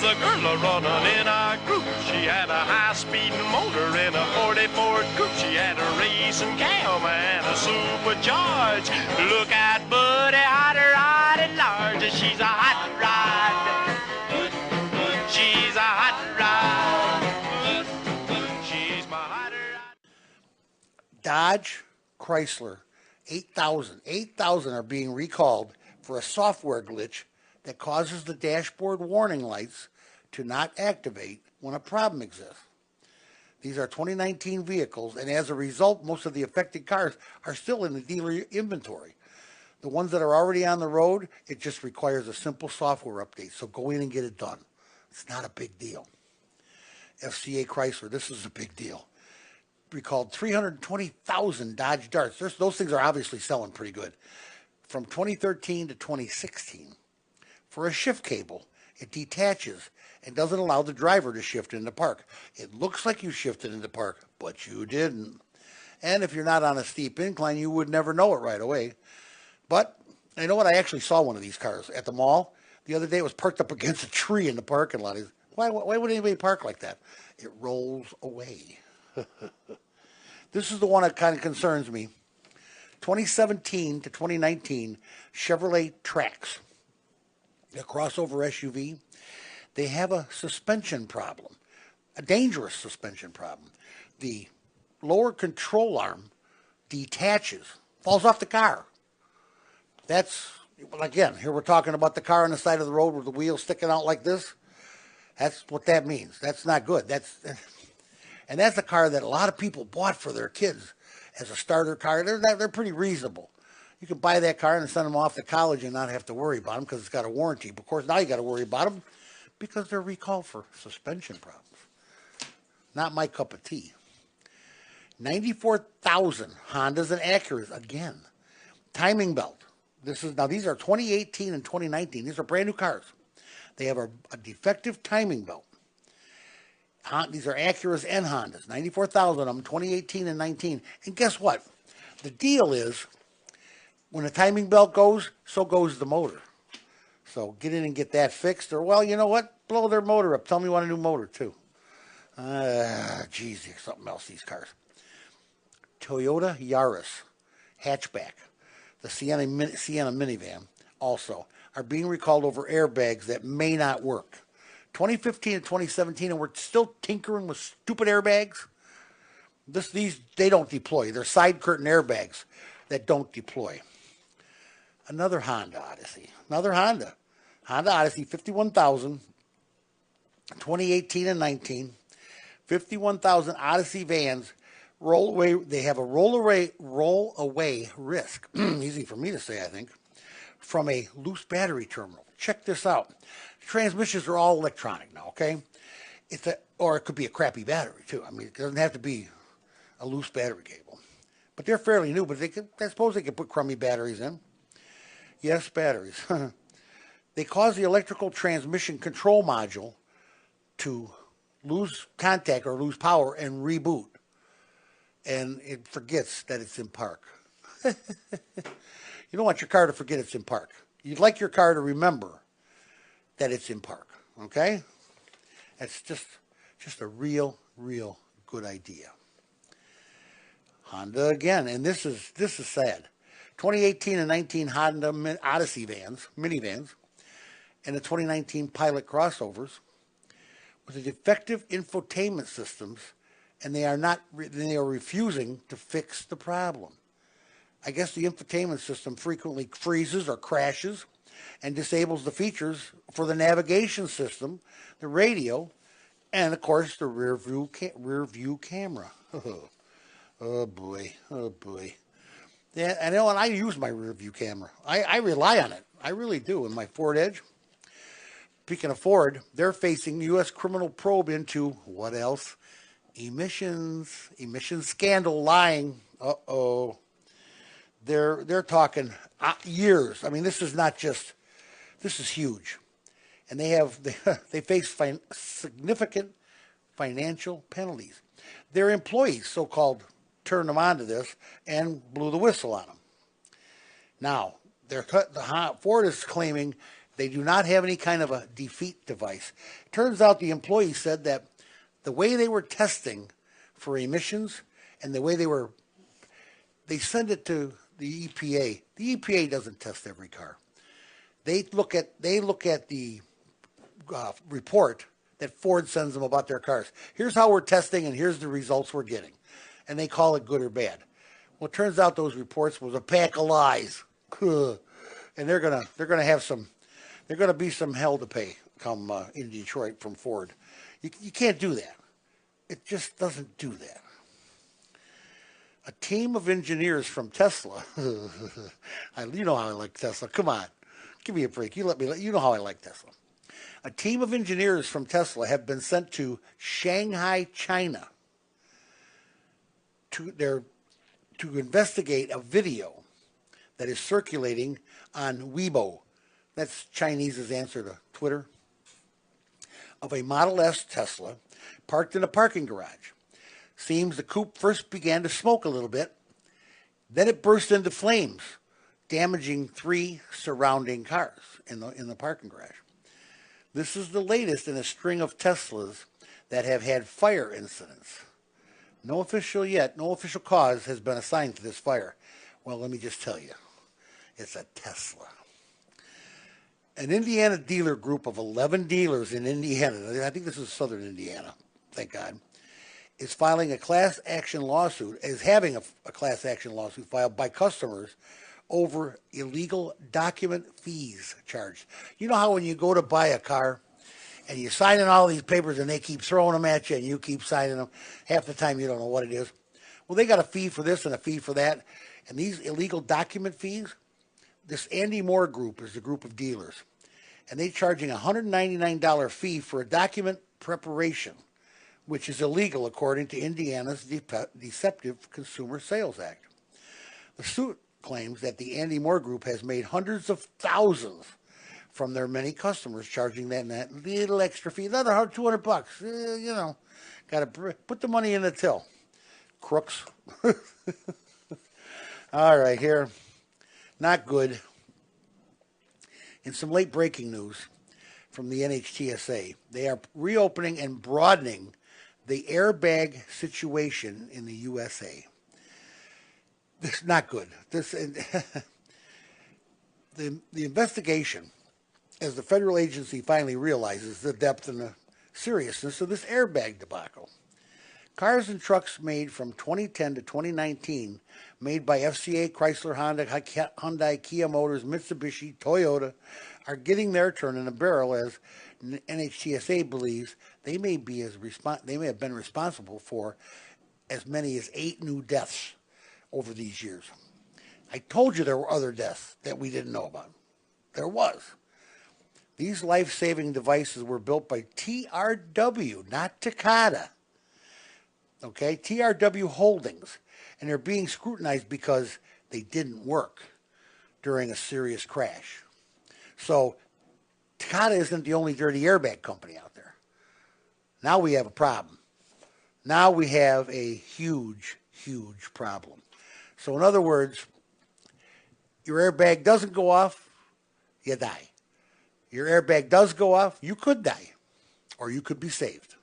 the girl a-running in a group. She had a high-speed motor in a 40 Ford coupe. She had a racing cam and a supercharged. Look at Buddy, hot rod at large. She's a hot rod. She's a hot rod. She's my hot rod. Dodge, Chrysler, 8,000. 8,000 are being recalled for a software glitch that causes the dashboard warning lights to not activate when a problem exists. These are 2019 vehicles, and as a result, most of the affected cars are still in the dealer inventory. The ones that are already on the road, it just requires a simple software update, so go in and get it done. It's not a big deal. FCA Chrysler, this is a big deal. Recalled 320,000 Dodge Darts. Those things are obviously selling pretty good. From 2013 to 2016. For a shift cable, it detaches and doesn't allow the driver to shift into park. It looks like you shifted into park, but you didn't. And if you're not on a steep incline, you would never know it right away. But you know what? I actually saw one of these cars at the mall the other day. It was parked up against a tree in the parking lot. Why would anybody park like that? It rolls away. This is the one that kind of concerns me. 2017 to 2019 Chevrolet Trax, a crossover SUV. They have a suspension problem, a dangerous suspension problem. The lower control arm detaches, falls off the car. That's, again, here we're talking about the car on the side of the road with the wheels sticking out like this. That's what that means. That's not good. And that's a car that a lot of people bought for their kids as a starter car. They're pretty reasonable. You can buy that car and send them off to college and not have to worry about them because it's got a warranty. But of course, now you got to worry about them because they're recalled for suspension problems. Not my cup of tea. 94,000 Hondas and Acuras again. Timing belt. These are 2018 and 2019. These are brand new cars. They have a defective timing belt. These are Acuras and Hondas. 94,000 of them, 2018 and 19. And guess what? The deal is, when the timing belt goes, so goes the motor. So get in and get that fixed. Or, well, you know what? Blow their motor up. Tell me you want a new motor, too. Geez, something else, these cars. Toyota Yaris hatchback. The Sienna minivan also are being recalled over airbags that may not work. 2015 and 2017, and we're still tinkering with stupid airbags. These they don't deploy. They're side curtain airbags that don't deploy. Another Honda Odyssey. Honda Odyssey, 51,000, 2018 and 19. 51,000 Odyssey vans roll away. They have a roll away risk. Easy for me to say, I think, from a loose battery terminal. Check this out. Transmissions are all electronic now, okay? Or it could be a crappy battery, too. I mean, it doesn't have to be a loose battery cable. But they're fairly new, but I suppose they could put crummy batteries in. Yes, batteries. They cause the electrical transmission control module to lose contact or lose power and reboot. And it forgets that it's in park. You don't want your car to forget it's in park. You'd like your car to remember that it's in park, okay? That's just a real good idea. Honda again, and this is sad. 2018 and 19 Honda Odyssey minivans, and the 2019 Pilot crossovers with the defective infotainment systems, and they are refusing to fix the problem. I guess the infotainment system frequently freezes or crashes and disables the features for the navigation system, the radio, and of course the rear view camera. Oh boy. Yeah, I know, and I use my rear view camera. I rely on it. I really do. In my Ford Edge. Speaking of Ford, they're facing U.S. criminal probe into what else? Emissions scandal, lying. Uh-oh. They're talking years. I mean, this is huge. And they face significant financial penalties. Their employees, so-called, turned them on to this and blew the whistle on them. Now, Ford is claiming They do not have any kind of a defeat device. Turns out the employee said that the way they were testing for emissions and the way they send it to the EPA. The EPA doesn't test every car. They look at the report that Ford sends them about their cars. Here's how we're testing, and here's the results we're getting, and they call it good or bad. Well, it turns out those reports was a pack of lies, and they're gonna be some hell to pay come in Detroit from Ford. You can't do that. It just doesn't do that. A team of engineers from Tesla. You know how I like Tesla. Come on, give me a break. You know how I like Tesla. A team of engineers from Tesla have been sent to Shanghai, China, to investigate a video that is circulating on Weibo. That's Chinese's answer to Twitter. Of a Model S Tesla parked in a parking garage. Seems the coupe first began to smoke a little bit. Then it burst into flames, damaging 3 surrounding cars in the parking garage. This is the latest in a string of Teslas that have had fire incidents. No official cause has been assigned to this fire. Well, let me just tell you, it's a Tesla. An Indiana dealer group of 11 dealers in Indiana, I think this is southern Indiana, thank God, is having a class action lawsuit filed by customers over illegal document fees charged. You know how when you go to buy a car and you sign in all these papers and they keep throwing them at you and you keep signing them, half the time you don't know what it is. Well, they got a fee for this and a fee for that. And these illegal document fees, this Andy Moore group is a group of dealers. And they're charging a $199 fee for a document preparation, which is illegal according to Indiana's Deceptive Consumer Sales Act. The suit claims that the Andy Moore Group has made hundreds of thousands from their many customers, charging them that little extra fee, another $200. Got to put the money in the till. Crooks. All right, here. Not good. In some late breaking news from the NHTSA, they are reopening and broadening the airbag situation in the USA. This is not good. The investigation, as the federal agency finally realizes the depth and the seriousness of this airbag debacle. Cars and trucks made from 2010 to 2019, made by FCA, Chrysler, Honda, Hyundai, Kia Motors, Mitsubishi, Toyota, are getting their turn in the barrel as NHTSA believes they may have been responsible for as many as 8 new deaths over these years. I told you there were other deaths that we didn't know about. There was. These life-saving devices were built by TRW, not Takata. Okay, TRW Holdings, and they're being scrutinized because they didn't work during a serious crash. So Takata isn't the only dirty airbag company out there. Now we have a problem. Now we have a huge, huge problem. So in other words, your airbag doesn't go off, you die. Your airbag does go off, you could die, or you could be saved.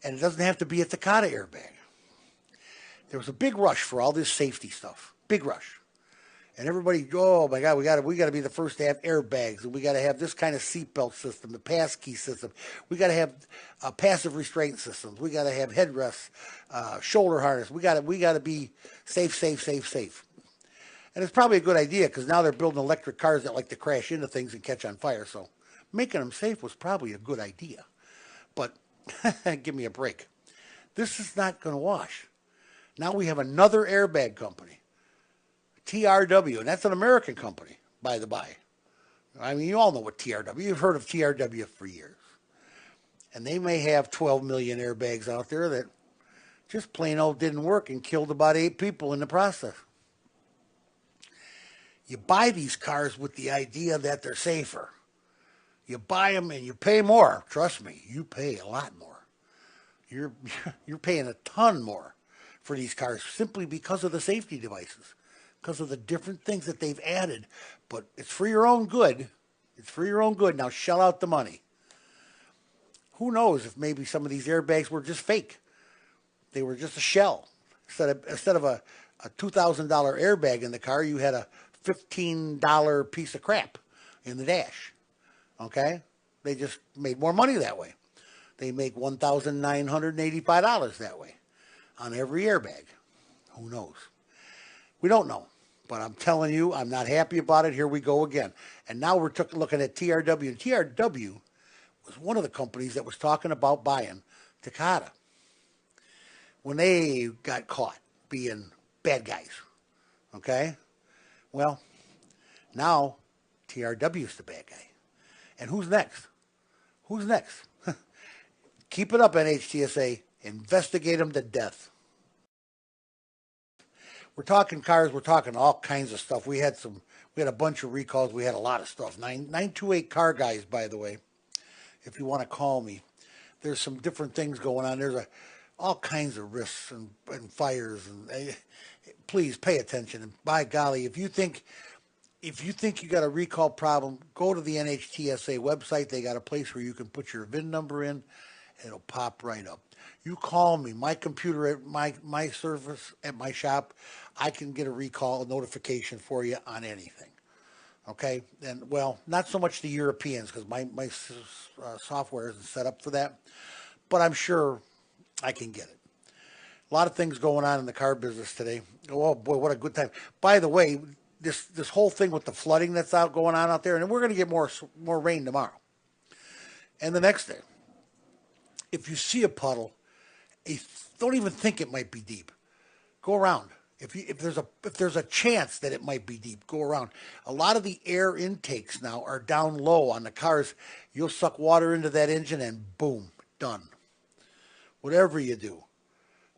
And it doesn't have to be a Takata airbag. There was a big rush for all this safety stuff. Big rush. And everybody, oh my God, we got to be the first to have airbags, and we got to have this kind of seatbelt system, the pass key system. We got to have passive restraint systems. We got to have headrests, shoulder harness. We got to be safe. And it's probably a good idea because now they're building electric cars that like to crash into things and catch on fire. So making them safe was probably a good idea. But give me a break. This is not going to wash. Now we have another airbag company, TRW, and that's an American company, by the by. I mean, you all know what TRW, you've heard of TRW for years. And they may have 12 million airbags out there that just plain old didn't work and killed about 8 people in the process. You buy these cars with the idea that they're safer. You buy them and you pay more. Trust me, you pay a lot more. You're paying a ton more for these cars simply because of the safety devices, because of the different things that they've added. But it's for your own good. It's for your own good. Now shell out the money. Who knows if maybe some of these airbags were just fake. They were just a shell. Instead of a $2,000 airbag in the car, you had a $15 piece of crap in the dash. Okay? They just made more money that way. They make $1,985 that way on every airbag. Who knows? We don't know. But I'm telling you, I'm not happy about it. Here we go again. And now we're looking at TRW. And TRW was one of the companies that was talking about buying Takata when they got caught being bad guys. Okay? Well, now TRW's the bad guy. And who's next? Who's next? Keep it up, NHTSA. Investigate them to death. We're talking cars. We're talking all kinds of stuff. We had a bunch of recalls. We had a lot of stuff. 928 car guys, by the way, if you want to call me. There's some different things going on. There's all kinds of risks and fires. And please pay attention. And by golly, if you think you got a recall problem, go to the NHTSA website. They got a place where you can put your VIN number in. It'll pop right up. You call me, my computer at my service at my shop, I can get a recall notification for you on anything. Okay? And, well, not so much the Europeans because my software isn't set up for that, but I'm sure I can get it. A lot of things going on in the car business today. Oh, boy, what a good time. By the way, this whole thing with the flooding that's going on out there, and we're going to get more rain tomorrow and the next day. If you see a puddle, don't even think it might be deep. Go around. If there's a chance that it might be deep, go around. A lot of the air intakes now are down low on the cars. You'll suck water into that engine and boom, done. Whatever you do,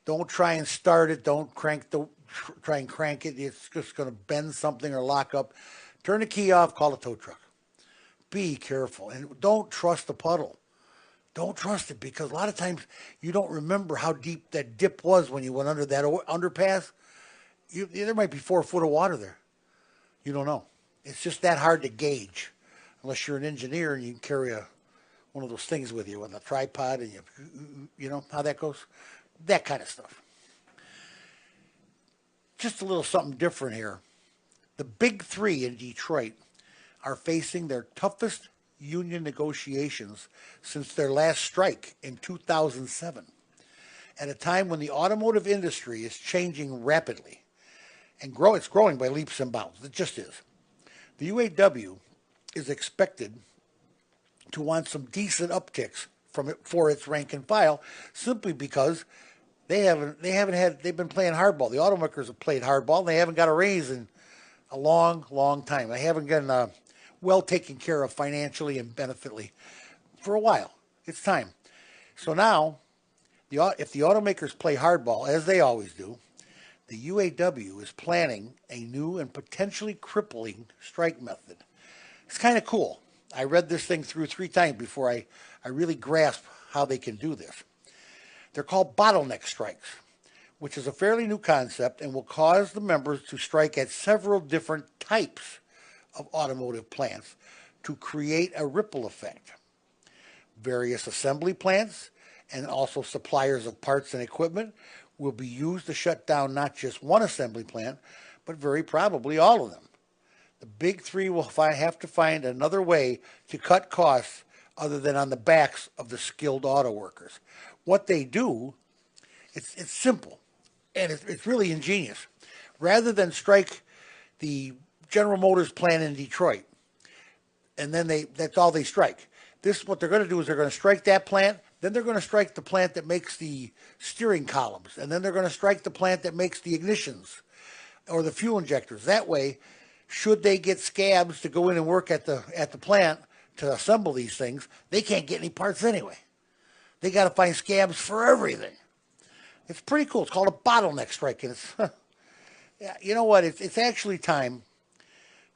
don't try and start it. Don't try and crank it. It's just going to bend something or lock up. Turn the key off. Call a tow truck. Be careful and don't trust the puddle. Don't trust it because a lot of times you don't remember how deep that dip was when you went under that underpass. There might be 4 foot of water there. You don't know. It's just that hard to gauge unless you're an engineer and you carry one of those things with you with a tripod and you know how that goes. That kind of stuff. Just a little something different here. The big three in Detroit are facing their toughest union negotiations since their last strike in 2007, at a time when the automotive industry is changing rapidly and it's growing by leaps and bounds. It just is. The UAW is expected to want some decent upticks for its rank and file, simply because they've been playing hardball. The automakers have played hardball. And they haven't got a raise in a long, long time. They haven't gotten well taken care of financially and benefitly for a while. It's time. So now, if the automakers play hardball, as they always do, the UAW is planning a new and potentially crippling strike method. It's kind of cool. I read this thing through 3 times before I really grasp how they can do this. They're called bottleneck strikes, which is a fairly new concept and will cause the members to strike at several different types of automotive plants to create a ripple effect. Various assembly plants and also suppliers of parts and equipment will be used to shut down not just one assembly plant, but very probably all of them. The big three will have to find another way to cut costs other than on the backs of the skilled auto workers. What they do, it's simple, and it's really ingenious. Rather than strike the General Motors plant in Detroit, and then that's all they strike. What they're going to do is they're going to strike that plant, then they're going to strike the plant that makes the steering columns, and then they're going to strike the plant that makes the ignitions or the fuel injectors. That way, should they get scabs to go in and work at the plant to assemble these things, they can't get any parts anyway. They got to find scabs for everything. It's pretty cool. It's called a bottleneck strike, and it's yeah, you know what? It's actually time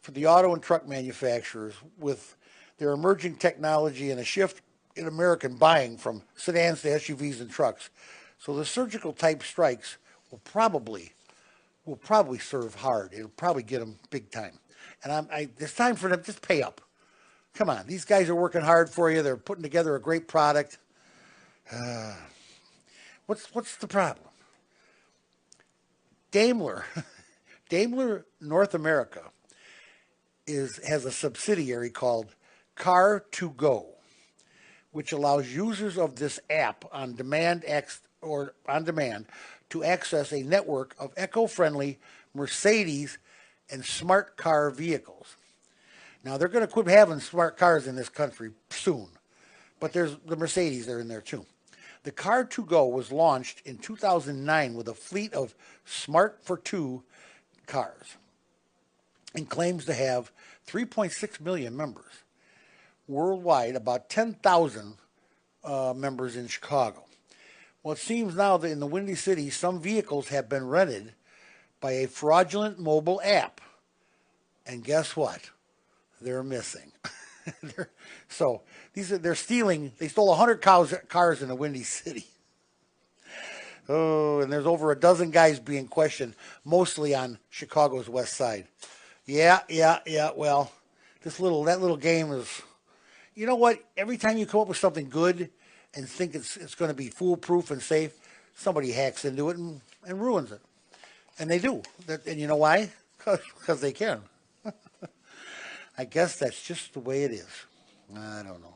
for the auto and truck manufacturers, with their emerging technology and a shift in American buying from sedans to SUVs and trucks. So the surgical type strikes will probably serve hard. It'll probably get them big time. And it's time for them to just pay up. Come on, these guys are working hard for you. They're putting together a great product. What's the problem? Daimler, Daimler North America has a subsidiary called Car2Go, which allows users of this app on demand to access a network of eco-friendly Mercedes and smart car vehicles. Now they're going to quit having smart cars in this country soon, but there's the Mercedes are in there too. The Car2Go was launched in 2009 with a fleet of Smart for Two cars and claims to have 3.6 million members. Worldwide, about 10,000 members in Chicago. Well, it seems now that in the Windy City, some vehicles have been rented by a fraudulent mobile app. And guess what? They're missing. So they're stealing. They stole 100 cars in the Windy City. Oh, and there's over a dozen guys being questioned, mostly on Chicago's west side. Yeah. Well, that little game is. You know what? Every time you come up with something good and think it's going to be foolproof and safe, somebody hacks into it and ruins it, and they do. And you know why? Because they can. I guess that's just the way it is. I don't know.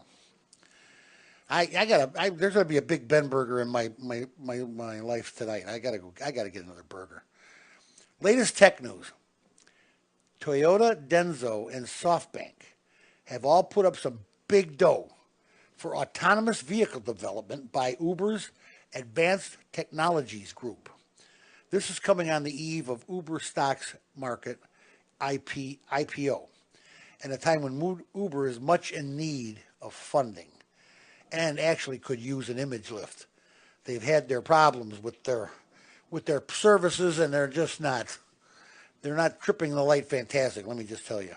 There's gonna be a Big Ben burger in my life tonight. I gotta get another burger. Latest tech news. Toyota, Denso, and SoftBank have all put up some big dough for autonomous vehicle development by Uber's Advanced Technologies Group. This is coming on the eve of Uber stock's market IPO, and a time when Uber is much in need of funding and actually could use an image lift. They've had their problems with their services, and they're not tripping the light fantastic, let me just tell you.